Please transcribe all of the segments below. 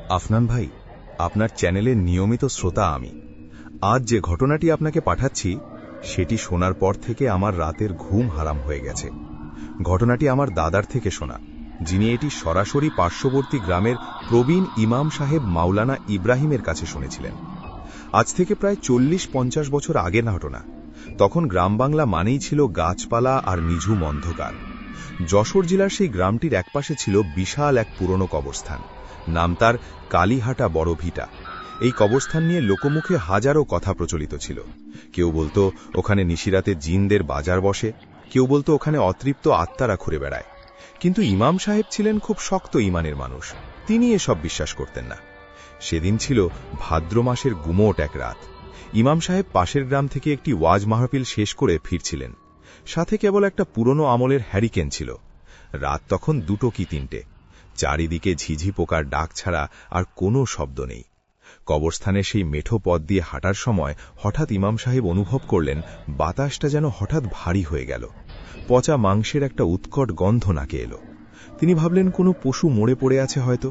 আফনান ভাই, আপনার চ্যানেলের নিয়মিত শ্রোতা আমি। আজ যে ঘটনাটি আপনাকে পাঠাচ্ছি সেটি শোনার পর থেকে আমার রাতের ঘুম হারাম হয়ে গেছে। ঘটনাটি আমার দাদার থেকে শোনা, যিনি এটি সরাসরি পার্শ্ববর্তী গ্রামের প্রবীণ ইমাম সাহেব মাওলানা ইব্রাহিমের কাছে শুনেছিলেন। আজ থেকে প্রায় 40-50 বছর আগের ঘটনা। তখন গ্রাম বাংলা মানেই ছিল গাছপালা আর নিঝুম অন্ধকার। যশোর জেলার সেই গ্রামটির একপাশে ছিল বিশাল এক পুরনো কবরস্থান, নাম তার কালীহাটা বড় ভিটা। এই কবরস্থান নিয়ে লোকমুখে হাজারো কথা প্রচলিত ছিল। কেউ বলতো ওখানে নিশিরাতে জিনদের বাজার বসে, কেউ বলতো ওখানে অতৃপ্ত আত্মারা ঘুরে বেড়ায়। কিন্তু ইমাম সাহেব ছিলেন খুব শক্ত ইমানের মানুষ, তিনি এসব বিশ্বাস করতেন না। সেদিন ছিল ভাদ্র মাসের গুমোট এক রাত। ইমাম সাহেব পাশের গ্রাম থেকে একটি ওয়াজ মাহফিল শেষ করে ফিরছিলেন। সাথে কেবল একটা পুরনো আমলের হ্যারিকেন ছিল। রাত তখন 2 কি 3টে। চারিদিকে ঝিঝি পোকার ডাক ছাড়া আর কোনো শব্দ নেই। কবরস্থানের সেই মেঠো পথ দিয়ে হাঁটার সময় হঠাৎ ইমাম সাহেব অনুভব করলেন বাতাসটা যেন হঠাৎ ভারী হয়ে গেল। পচা মাংসের একটা উৎকট গন্ধ নাকে এলো। তিনি ভাবলেন কোনো পশু মরে পড়ে আছে হয়তো।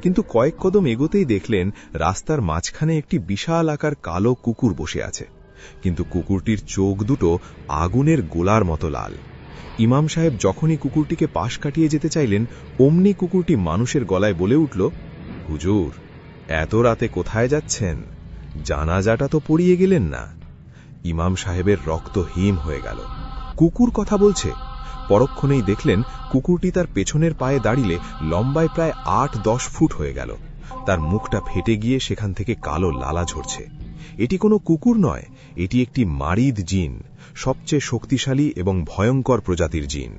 কিন্তু কয়েক কদম এগোতেই দেখলেন রাস্তার মাঝখানে একটি বিশাল আকার কালো কুকুর বসে আছে, কিন্তু কুকুরটির চোখ দুটো আগুনের গোলার মতো লাল। ইমাম সাহেব যখনই কুকুরটিকে পাশ কাটিয়ে যেতে চাইলেন, অমনি কুকুরটি মানুষের গলায় বলে উঠল, হুজুর, এত রাতে কোথায় যাচ্ছেন? জানাজাটা তো পড়িয়ে গেলেন না। ইমাম সাহেবের রক্ত হিম হয়ে গেল। কুকুর কথা বলছে! পরক্ষণেই দেখলেন কুকুরটি তার পেছনের পায়ে দাঁড়িয়ে লম্বায় প্রায় 8-10 ফুট হয়ে গেল। তার মুখটা ফেটে গিয়ে সেখান থেকে কালো লালা ঝরছে। এটি কোনো কুকুর নয়, এটি একটি মারিদ জিন, সবচেয়ে শক্তিশালী এবং ভয়ঙ্কর প্রজাতির জিন।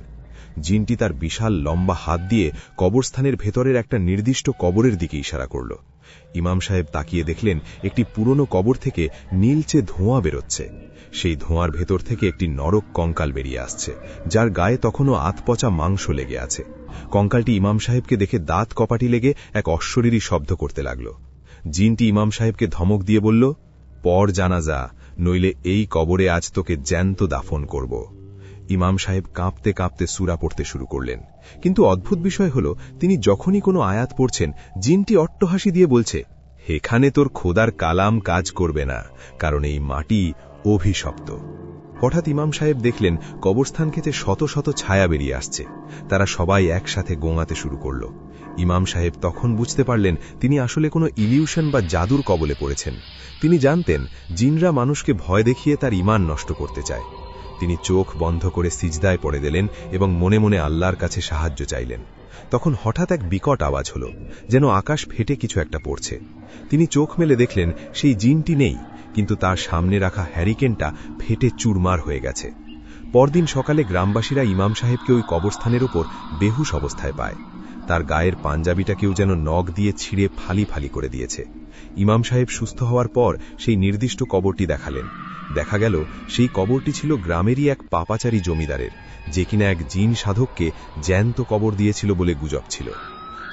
জিনটি তার বিশাল লম্বা হাত দিয়ে কবরস্থানের ভেতরের একটা নির্দিষ্ট কবরের দিকে ইশারা করল। ইমাম সাহেব তাকিয়ে দেখলেন একটি পুরনো কবর থেকে নীলচে ধোঁয়া বেরোচ্ছে। সেই ধোঁয়ার ভেতর থেকে একটি নরক কঙ্কাল বেরিয়ে আসছে, যার গায়ে তখনও আতপচা মাংস লেগে আছে। কঙ্কালটি ইমাম সাহেবকে দেখে দাঁত কপাটি লেগে এক অশ্বরীরই শব্দ করতে লাগল। জিনটি ইমাম সাহেবকে ধমক দিয়ে বলল, পর জানাজা, নইলে এই কবরে আজ তোকে জ্যান্ত দাফন করব। ইমাম সাহেব কাঁপতে কাঁপতে সূরা পড়তে শুরু করলেন। কিন্তু অদ্ভুত বিষয় হল, তিনি যখনই কোনো আয়াত পড়ছেন, জিনটি অট্টহাসি দিয়ে বলছে, এখানে তোর খোদার কালাম কাজ করবে না, কারণ এই মাটি অভিশপ্ত। হঠাৎ ইমাম সাহেব দেখলেন কবরস্থান থেকে শত শত ছায়া বেরিয়ে আসছে। তারা সবাই একসাথে গোঙাতে শুরু করল। ইমাম সাহেব তখন বুঝতে পারলেন তিনি আসলে কোনো ইলিউশন বা জাদুর কবলে পড়েছেন। তিনি জানতেন জিনরা মানুষকে ভয় দেখিয়ে তার ঈমান নষ্ট করতে চায়। তিনি চোখ বন্ধ করে সিজদায় পড়ে দিলেন এবং মনে মনে আল্লাহর কাছে সাহায্য চাইলেন। তখন হঠাৎ এক বিকট আওয়াজ হল, যেন আকাশ ফেটে কিছু একটা পড়ছে। তিনি চোখ মেলে দেখলেন সেই জিনটি নেই, কিন্তু তার সামনে রাখা হ্যারিকেনটা ফেটে চুরমার হয়ে গেছে। পরদিন সকালে গ্রামবাসীরা ইমাম সাহেবকে ওই কবরস্থানের উপর বেহুশ অবস্থায় পায়। তার গায়ের পাঞ্জাবিটা কেউ যেন নখ দিয়ে ছিঁড়ে ফালি ফালি করে দিয়েছে। ইমাম সাহেব সুস্থ হওয়ার পর সেই নির্দিষ্ট কবরটি দেখালেন। দেখা গেল সেই কবরটি ছিল গ্রামেরই এক পাপাচারী জমিদারের, যে কিনা এক জিন সাধককে জ্যান্ত কবর দিয়েছিল বলে গুজব ছিল।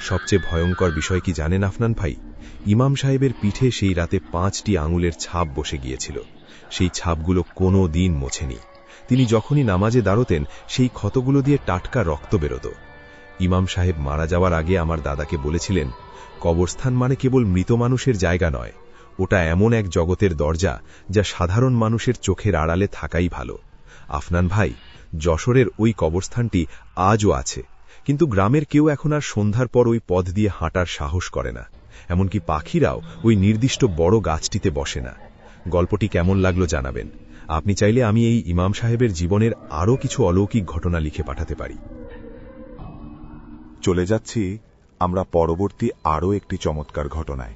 সবচেয়ে ভয়ঙ্কর বিষয় কি জানেন আফনান ভাই? ইমাম সাহেবের পিঠে সেই রাতে 5টি আঙুলের ছাপ বসে গিয়েছিল। সেই ছাপগুলো কোনো দিন মোছেনি। তিনি যখনই নামাজে দাঁড়াতেন, সেই ক্ষতগুলো দিয়ে টাটকা রক্ত বেরোত। ইমাম সাহেব মারা যাওয়ার আগে আমার দাদাকে বলেছিলেন, কবরস্থান মানে কেবল মৃত মানুষের জায়গা নয়, ওটা এমন এক জগতের দরজা যা সাধারণ মানুষের চোখের আড়ালে থাকাই ভালো। আফনান ভাই, যশোরের ওই কবরস্থানটি আজও আছে, কিন্তু গ্রামের কেউ এখন আর সন্ধ্যার পর ওই পথ দিয়ে হাঁটার সাহস করে না। এমনকি পাখিরাও ওই নির্দিষ্ট বড় গাছটিতে বসে না। গল্পটি কেমন লাগলো জানাবেন। আপনি চাইলে আমি এই ইমাম সাহেবের জীবনের আরও কিছু অলৌকিক ঘটনা লিখে পাঠাতে পারি। চলে যাচ্ছি আমরা পরবর্তী আরও একটি চমৎকার ঘটনায়।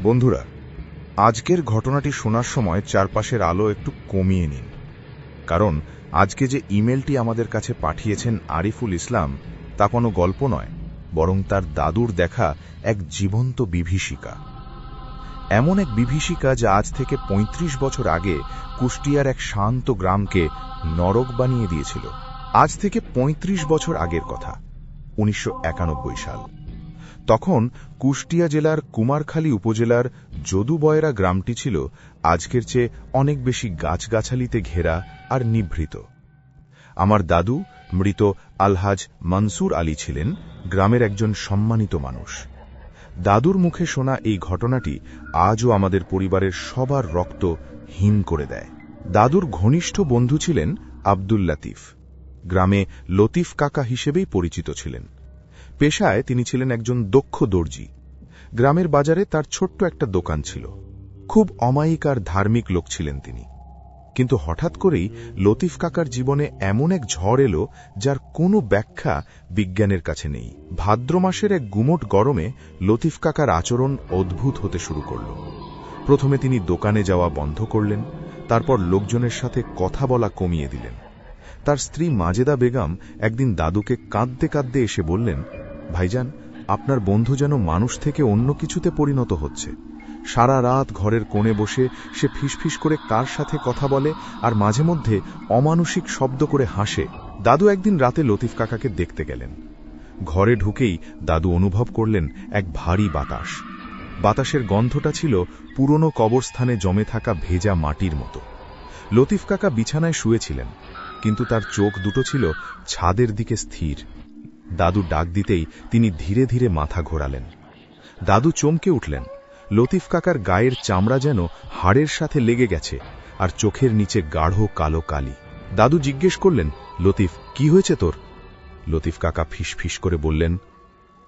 বন্ধুরা, আজকের ঘটনাটি শোনার সময় চারপাশের আলো একটু কমিয়ে নিন, কারণ আজকে যে ইমেলটি আমাদের কাছে পাঠিয়েছেন আরিফুল ইসলাম, তা কোনো গল্প নয়, বরং তার দাদুর দেখা এক জীবন্ত বিভীষিকা। এমন এক বিভীষিকা যা আজ থেকে 35 বছর আগে কুষ্টিয়ার এক শান্ত গ্রামকে নরক বানিয়ে দিয়েছিল। আজ থেকে 35 বছর আগের কথা, 1991 সাল। তখন কুষ্টিয়া জেলার কুমারখালী উপজেলার যদুবয়রা গ্রামটি ছিল আজকের চেয়ে অনেক বেশি গাছগাছালিতে ঘেরা আর নিভৃত। আমার দাদু মৃত আলহাজ মনসুর আলী ছিলেন গ্রামের একজন সম্মানিত মানুষ। দাদুর মুখে শোনা এই ঘটনাটি আজও আমাদের পরিবারের সবার রক্ত হিম করে দেয়। দাদুর ঘনিষ্ঠ বন্ধু ছিলেন আব্দুল লতিফ। গ্রামে লতিফ কাকা হিসেবেই পরিচিত ছিলেন। পেশায় তিনি ছিলেন একজন দক্ষ দর্জি। গ্রামের বাজারে তার ছোট্ট একটা দোকান ছিল। খুব অমায়িক আর ধার্মিক লোক ছিলেন তিনি। কিন্তু হঠাৎ করেই লতিফ কাকার জীবনে এমন এক ঝড় এলো যার কোনো ব্যাখ্যা বিজ্ঞানের কাছে নেই। ভাদ্র মাসের এক গুমোট গরমে লতিফ কাকার আচরণ অদ্ভুত হতে শুরু করল। প্রথমে তিনি দোকানে যাওয়া বন্ধ করলেন, তারপর লোকজনের সাথে কথা বলা কমিয়ে দিলেন। তার স্ত্রী মাজেদা বেগম একদিন দাদুকে কাঁদতে কাঁদতে এসে বললেন, ভাইজান, আপনার বন্ধু যেন মানুষ থেকে অন্য কিছুতে পরিণত হচ্ছে। সারা রাত ঘরের কোণে বসে সে ফিসফিস করে কার সাথে কথা বলে আর মাঝে মধ্যে অমানুষিক শব্দ করে হাসে। দাদু একদিন রাতে লতিফ কাকাকে দেখতে গেলেন। ঘরে ঢুকেই দাদু অনুভব করলেন এক ভারী বাতাস। বাতাসের গন্ধটা ছিল পুরনো কবরস্থানে জমে থাকা ভেজা মাটির মতো। লতিফ কাকা বিছানায় শুয়েছিলেন, কিন্তু তার চোখ দুটো ছিল ছাদের দিকে স্থির। দাদু ডাক দিতেই তিনি ধীরে ধীরে মাথা ঘোরালেন। দাদু চমকে উঠলেন। লতিফ কাকার গায়ের চামড়া যেন হাড়ের সাথে লেগে গেছে, আর চোখের নিচে গাঢ় কালো কালি। দাদু জিজ্ঞেস করলেন, লতিফ, কি হয়েছে তোর? লতিফ কাকা ফিসফিস করে বললেন,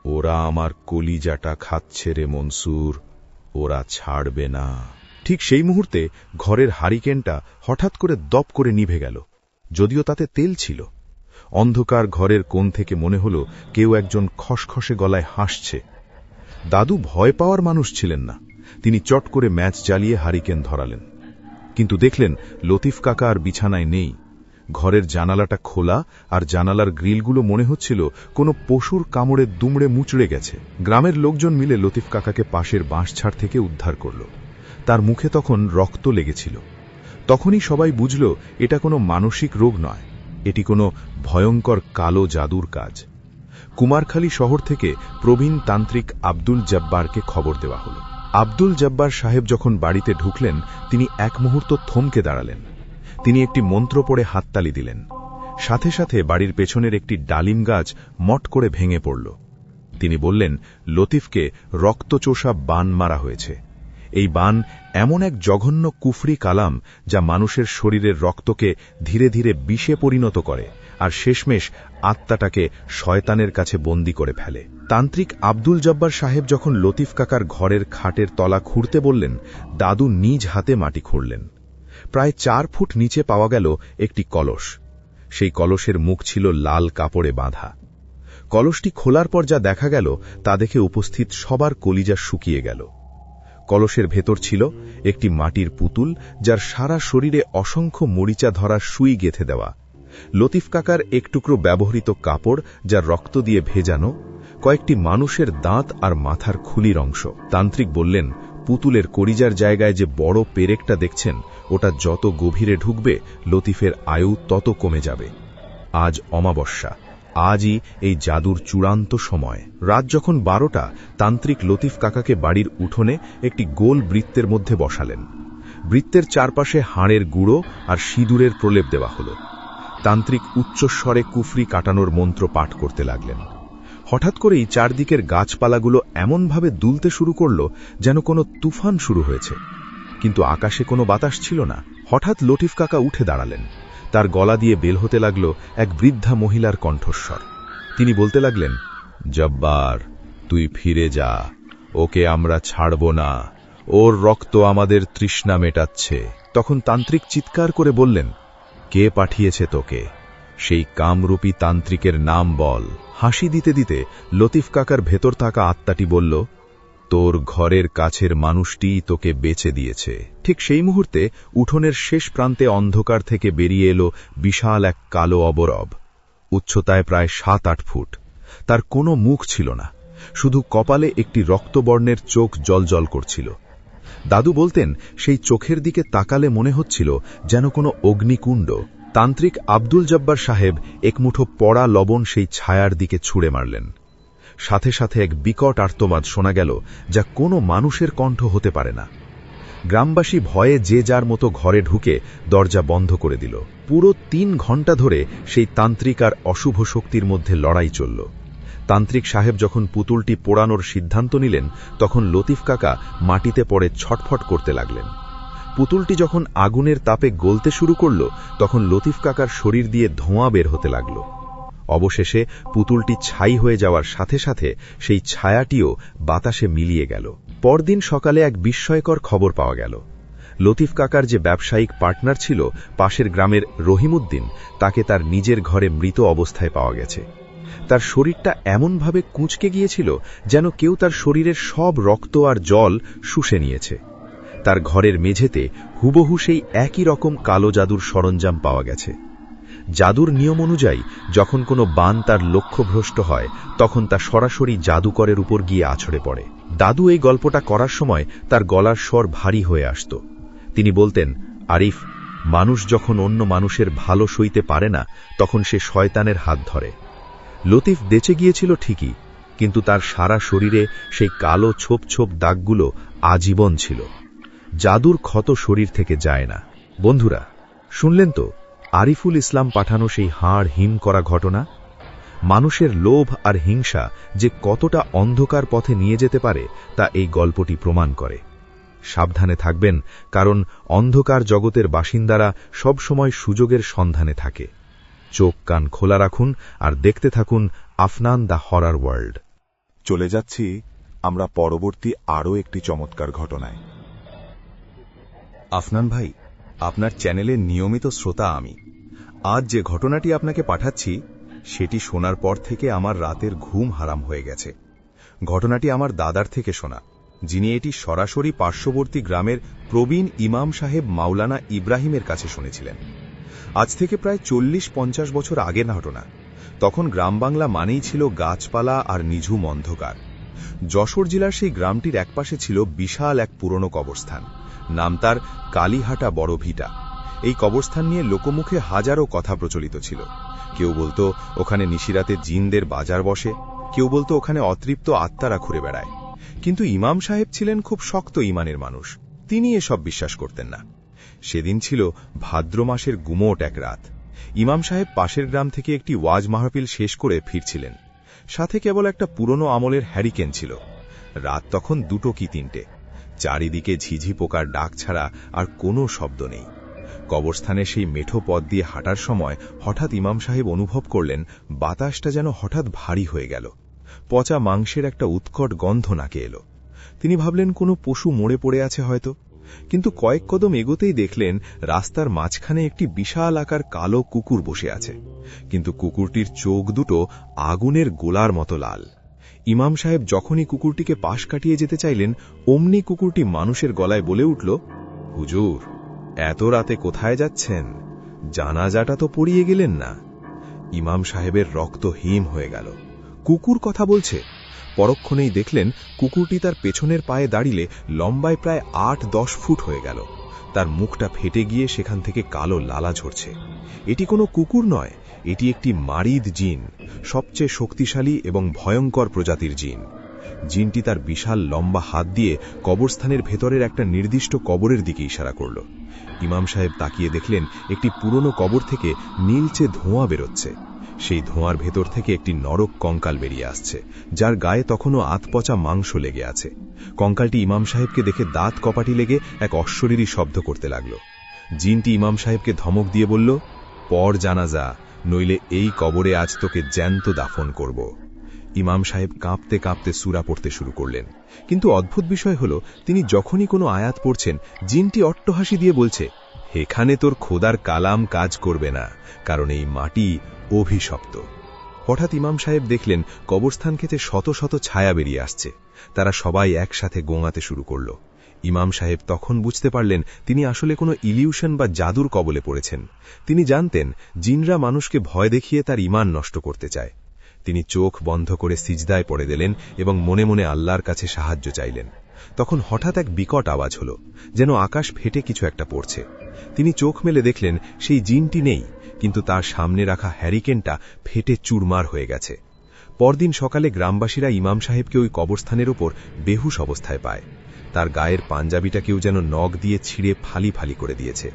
ওরা আমার কলিজাটা খাচ্ছে রে মনসুর, ওরা ছাড়বে না। ঠিক সেই মুহূর্তে ঘরের হারিকেনটা হঠাৎ করে দপ করে নিভে গেল, যদিও তাতে তেল ছিল। অন্ধকার ঘরের কোণ থেকে মনে হল কেউ একজন খসখসে গলায় হাসছে। দাদু ভয় পাওয়ার মানুষ ছিলেন না। তিনি চট করে ম্যাচ জ্বালিয়ে হারিকেন ধরালেন, কিন্তু দেখলেন লতিফ কাকা আর বিছানায় নেই। ঘরের জানালাটা খোলা, আর জানালার গ্রিলগুলো মনে হচ্ছিল কোনো পশুর কামড়ে দুমড়ে মুচড়ে গেছে। গ্রামের লোকজন মিলে লতিফ কাকাকে পাশের বাঁশঝাড় থেকে উদ্ধার করল। তার মুখে তখন রক্ত লেগেছিল। তখনই সবাই বুঝল এটা কোনো মানসিক রোগ নয়, এটি কোনো ভয়ঙ্কর কালো জাদুর কাজ। কুমারখালী শহর থেকে প্রবীণ তান্ত্রিক আব্দুল জব্বারকে খবর দেওয়া হল। আব্দুল জব্বার সাহেব যখন বাড়িতে ঢুকলেন, তিনি এক মুহূর্ত থমকে দাঁড়ালেন। তিনি একটি মন্ত্র পড়ে হাততালি দিলেন। সাথে সাথে বাড়ির পেছনের একটি ডালিম গাছ মট করে ভেঙে পড়ল। তিনি বললেন, লতিফকে রক্তচোষা বান মারা হয়েছে। এই বান এমন এক জঘন্য কুফরি কালাম যা মানুষের শরীরের রক্তকে ধীরে ধীরে বিষে পরিণত করে আর শেষমেশ আত্মাটাকে শয়তানের কাছে বন্দী করে ফেলে। তান্ত্রিক আব্দুল জব্বার সাহেব যখন লতিফ কাকার ঘরের খাটের তলা খুঁড়তে বললেন, দাদু নিজ হাতে মাটি খুঁড়লেন। প্রায় 4 ফুট নিচে পাওয়া গেল একটি কলস। সেই কলসের মুখ ছিল লাল কাপড়ে বাঁধা। কলসটি খোলার পর যা দেখা গেল তা দেখে উপস্থিত সবার কলিজা শুকিয়ে গেল। কলসের ভেতর ছিল একটি মাটির পুতুল, যার সারা শরীরে অসংখ্য মরিচা ধরা সুই গেঁথে দেওয়া, লতিফ কাকার এক টুকরো ব্যবহৃত কাপড় যার রক্ত দিয়ে ভেজানো, কয়েকটি মানুষের দাঁত আর মাথার খুলির অংশ। তান্ত্রিক বললেন, পুতুলের কলিজার জায়গায় যে বড় পেরেকটা দেখছেন, ওটা যত গভীরে ঢুকবে লতিফের আয়ু তত কমে যাবে। আজ অমাবস্যা, আজই এই জাদুর চূড়ান্ত সময়। রাত যখন 12টা, তান্ত্রিক লতিফ কাকাকে বাড়ির উঠোনে একটি গোল বৃত্তের মধ্যে বসালেন। বৃত্তের চারপাশে হাড়ের গুঁড়ো আর সিঁদুরের প্রলেপ দেওয়া হল। তান্ত্রিক উচ্চস্বরে কুফরি কাটানোর মন্ত্র পাঠ করতে লাগলেন। হঠাৎ করেই চারদিকের গাছপালাগুলো এমনভাবে দুলতে শুরু করল যেন কোনো তুফান শুরু হয়েছে, কিন্তু আকাশে কোনো বাতাস ছিল না। হঠাৎ লতিফ কাকা উঠে দাঁড়ালেন। তার গলা দিয়ে বের হতে লাগল এক বৃদ্ধা মহিলার কণ্ঠস্বর। তিনি বলতে লাগলেন, জব্বার, তুই ফিরে যা, ওকে আমরা ছাড়ব না, ওর রক্ত আমাদের তৃষ্ণা মেটাচ্ছে। তখন তান্ত্রিক চিৎকার করে বললেন, কে পাঠিয়েছে তোকে? সেই কামরূপী তান্ত্রিকের নাম বল। হাসি দিতে দিতে লতিফ কাকার ভেতর থাকা আত্মাটি বলল, তোর ঘরের কাছের মানুষটিই তোকে বেচে দিয়েছে। ঠিক সেই মুহূর্তে উঠোনের শেষ প্রান্তে অন্ধকার থেকে বেরিয়ে এলো বিশাল এক কালো অবরব। উচ্চতায় প্রায় 7-8 ফুট। তার কোনো মুখ ছিল না, শুধু কপালে একটি রক্তবর্ণের চোখ জ্বলজ্বল করছিল। দাদু বলতেন, সেই চোখের দিকে তাকালে মনে হচ্ছিল যেন কোনো অগ্নিকুণ্ড। তান্ত্রিক আব্দুল জব্বার সাহেব একমুঠো পড়া লবণ সেই ছায়ার দিকে ছুঁড়ে মারলেন। সাথে সাথে এক বিকট আর্তনাদ শোনা গেল, যা কোনো মানুষের কণ্ঠ হতে পারে না। গ্রামবাসী ভয়ে যে যার মতো ঘরে ঢুকে দরজা বন্ধ করে দিল। পুরো 3 ঘণ্টা ধরে সেই তান্ত্রিক আর অশুভ শক্তির মধ্যে লড়াই চলল। তান্ত্রিক সাহেব যখন পুতুলটি পোড়ানোর সিদ্ধান্ত নিলেন তখন লতিফ কাকা মাটিতে পড়ে ছটফট করতে লাগলেন। পুতুলটি যখন আগুনের তাপে গলতে শুরু করল তখন লতিফ কাকার শরীর দিয়ে ধোঁয়া বের হতে লাগল। অবশেষে পুতুলটি ছাই হয়ে যাওয়ার সাথে সাথে সেই ছায়াটিও বাতাসে মিলিয়ে গেল। পরদিন সকালে এক বিস্ময়কর খবর পাওয়া গেল। লতিফ কাকার যে ব্যবসায়িক পার্টনার ছিল পাশের গ্রামের রহিমউদ্দিন, তাকে তার নিজের ঘরে মৃত অবস্থায় পাওয়া গেছে। তার শরীরটা এমনভাবে কুঁচকে গিয়েছিল যেন কেউ তার শরীরের সব রক্ত আর জল শুষে নিয়েছে। তার ঘরের মেঝেতে হুবহু সেই একই রকম কালো জাদুর সরঞ্জাম পাওয়া গেছে। জাদুর নিয়ম অনুযায়ী যখন কোনো বান তার লক্ষ্যভ্রষ্ট হয় তখন তা সরাসরি জাদুকরের উপর গিয়ে আছড়ে পড়ে। দাদু এই গল্পটা করার সময় তার গলার স্বর ভারী হয়ে আসত। তিনি বলতেন, আরিফ, মানুষ যখন অন্য মানুষের ভালো সইতে পারে না তখন সে শয়তানের হাত ধরে। লতিফ বেঁচে গিয়েছিল ঠিকই, কিন্তু তার সারা শরীরে সেই কালো ছোপ ছোপ দাগগুলো আজীবন ছিল। জাদুর ক্ষত শরীর থেকে যায় না। বন্ধুরা, শুনলেন তো আরিফুল ইসলাম পাঠানো সেই হাড় হিম করা ঘটনা? মানুষের লোভ আর হিংসা যে কতটা অন্ধকার পথে নিয়ে যেতে পারে তা এই গল্পটি প্রমাণ করে। সাবধানে থাকবেন, কারণ অন্ধকার জগতের বাসিন্দারা সবসময় সুযোগের সন্ধানে থাকে। চোখ কান খোলা রাখুন আর দেখতে থাকুন আফনান দ্য হরর ওয়ার্ল্ড। চলে যাচ্ছি আমরা পরবর্তী আরও একটি চমৎকার ঘটনায়। আফনান ভাই, আপনার চ্যানেলের নিয়মিত শ্রোতা আমি। আজ যে ঘটনাটি আপনাকে পাঠাচ্ছি সেটি শোনার পর থেকে আমার রাতের ঘুম হারাম হয়ে গেছে। ঘটনাটি আমার দাদার থেকে শোনা, যিনি এটি সরাসরি পার্শ্ববর্তী গ্রামের প্রবীণ ইমাম সাহেব মাওলানা ইব্রাহিমের কাছে শুনেছিলেন। আজ থেকে প্রায় 40-50 বছর আগের ঘটনা। তখন গ্রাম বাংলা মানেই ছিল গাছপালা আর নিঝুম অন্ধকার। যশোর জেলার সেই গ্রামটির একপাশে ছিল বিশাল এক পুরনো কবরস্থান, নাম তার কালীহাটা বড় ভিটা। এই কবরস্থান নিয়ে লোকমুখে হাজারো কথা প্রচলিত ছিল। কেউ বলতো ওখানে নিশিরাতে জিনদের বাজার বসে, কেউ বলতো ওখানে অতৃপ্ত আত্মারা ঘুরে বেড়ায়। কিন্তু ইমাম সাহেব ছিলেন খুব শক্ত ইমানের মানুষ, তিনি এসব বিশ্বাস করতেন না। সেদিন ছিল ভাদ্র মাসের গুমোট এক রাত। ইমাম সাহেব পাশের গ্রাম থেকে একটি ওয়াজ মাহফিল শেষ করে ফিরছিলেন। সাথে কেবল একটা পুরনো আমলের হ্যারিকেন ছিল। রাত তখন 2 কি 3টে। চারিদিকে ঝিঝি পোকার ডাক ছাড়া আর কোনো শব্দ নেই। কবরস্থানে সেই মেঠো পথ দিয়ে হাঁটার সময় হঠাৎ ইমাম সাহেব অনুভব করলেন বাতাসটা যেন হঠাৎ ভারী হয়ে গেল। পচা মাংসের একটা উৎকট গন্ধ নাকে এলো। তিনি ভাবলেন কোনো পশু মরে পড়ে আছে হয়তো, কিন্তু কয়েক কদম এগোতেই দেখলেন রাস্তার মাঝখানে একটি বিশাল আকার কালো কুকুর বসে আছে, কিন্তু কুকুরটির চোখ দুটো আগুনের গোলার মতো লাল। ইমাম সাহেব যখনই কুকুরটিকে পাশ কাটিয়ে যেতে চাইলেন অমনি কুকুরটি মানুষের গলায় বলে উঠল, হুজুর, এত রাতে কোথায় যাচ্ছেন? জানাজাটা তো পড়িয়ে গেলেন না। ইমাম সাহেবের রক্ত হিম হয়ে গেল। কুকুর কথা বলছে। পরক্ষণেই দেখলেন কুকুরটি তার পেছনের পায়ে দাঁড়িয়ে লম্বায় প্রায় 8-10 ফুট হয়ে গেল। তার মুখটা ফেটে গিয়ে সেখান থেকে কালো লালা ঝরছে। এটি কোনো কুকুর নয়, এটি একটি মারিদ জিন, সবচেয়ে শক্তিশালী এবং ভয়ঙ্কর প্রজাতির জিন। জিনটি তার বিশাল লম্বা হাত দিয়ে কবরস্থানের ভেতরের একটা নির্দিষ্ট কবরের দিকে ইশারা করল। ইমাম সাহেব তাকিয়ে দেখলেন একটি পুরনো কবর থেকে নীলচে ধোঁয়া বেরোচ্ছে। সেই ধোঁয়ার ভেতর থেকে একটি নরক কঙ্কাল বেরিয়ে আসছে, যার গায়ে তখনও আতপচা মাংস লেগে আছে। কঙ্কালটি ইমাম সাহেবকে দেখে দাঁত কপাটি লেগে এক অশ্বরীরই শব্দ করতে লাগল। জিনটি ইমাম সাহেবকে ধমক দিয়ে বলল, পর জানাজা, নইলে এই কবরে আজ তোকে জ্যান্ত দাফন করব। ইমাম সাহেব কাঁপতে কাঁপতে সূরা পড়তে শুরু করলেন, কিন্তু অদ্ভুত বিষয় হল তিনি যখনই কোনো আয়াত পড়ছেন জিনটি অট্টহাসি দিয়ে বলছে, এখানে তোর খোদার কালাম কাজ করবে না, কারণ এই মাটি অভিশপ্ত। হঠাৎ ইমাম সাহেব দেখলেন কবরস্থান থেকে শত শত ছায়া বেরিয়ে আসছে। তারা সবাই একসাথে গোঙাতে শুরু করল। ইমাম সাহেব তখন বুঝতে পারলেন তিনি আসলে কোনো ইলিউশন বা জাদুর কবলে পড়েছেন। তিনি জানতেন জিনরা মানুষকে ভয় দেখিয়ে তার ঈমান নষ্ট করতে চায়। তিনি চোখ বন্ধ করে সিজদায় পড়ে দিলেন এবং মনে মনে আল্লাহর কাছে সাহায্য চাইলেন। তখন হঠাৎ এক বিকট আওয়াজ হল, যেন আকাশ ফেটে কিছু একটা পড়ছে। তিনি চোখ মেলে দেখলেন সেই জিনটি নেই, কিন্তু তার সামনে রাখা হ্যারিকেনটা ফেটে চুরমার হয়ে গেছে। পরদিন সকালে গ্রামবাসীরা ইমাম সাহেবকে ওই কবরস্থানের ওপর বেহুশ অবস্থায় পায়। তার গায়ের পাঞ্জাবিটা কেউ যেন নখ দিয়ে ছিঁড়ে ফালি ফালি করে দিয়েছে।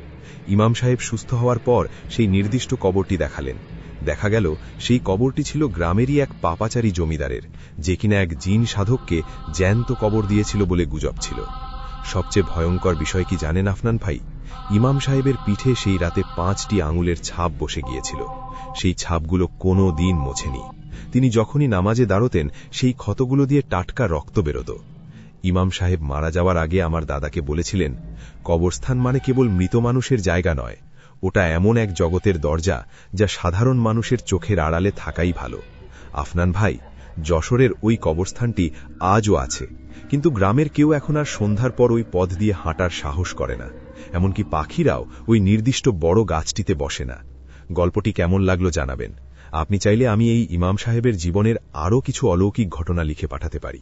ইমাম সাহেব সুস্থ হওয়ার পর সেই নির্দিষ্ট কবরটি দেখালেন। দেখা গেল সেই কবরটি ছিল গ্রামেরই এক পাপাচারী জমিদারের, যে কিনা এক জিন সাধককে জ্যান্ত কবর দিয়েছিল বলে গুজব ছিল। সবচেয়ে ভয়ঙ্কর বিষয় কি জানেন আফনান ভাই? ইমাম সাহেবের পিঠে সেই রাতে 5টি আঙুলের ছাপ বসে গিয়েছিল। সেই ছাপগুলো কোনো দিন মোছেনি। তিনি যখনই নামাজে দাঁড়াতেন সেই ক্ষতগুলো দিয়ে টাটকা রক্ত বেরোত। ইমাম সাহেব মারা যাওয়ার আগে আমার দাদাকে বলেছিলেন, কবরস্থান মানে কেবল মৃত মানুষের জায়গা নয়, ওটা এমন এক জগতের দরজা যা সাধারণ মানুষের চোখের আড়ালে থাকাই ভালো। আফনান ভাই, যশোরের ওই কবরস্থানটি আজও আছে, কিন্তু গ্রামের কেউ এখন আর সন্ধ্যার পর ওই পথ দিয়ে হাঁটার সাহস করে না। এমনকি পাখিরাও ওই নির্দিষ্ট বড় গাছটিতে বসে না। গল্পটি কেমন লাগলো জানাবেন। আপনি চাইলে আমি এই ইমাম সাহেবের জীবনের আরও কিছু অলৌকিক ঘটনা লিখে পাঠাতে পারি।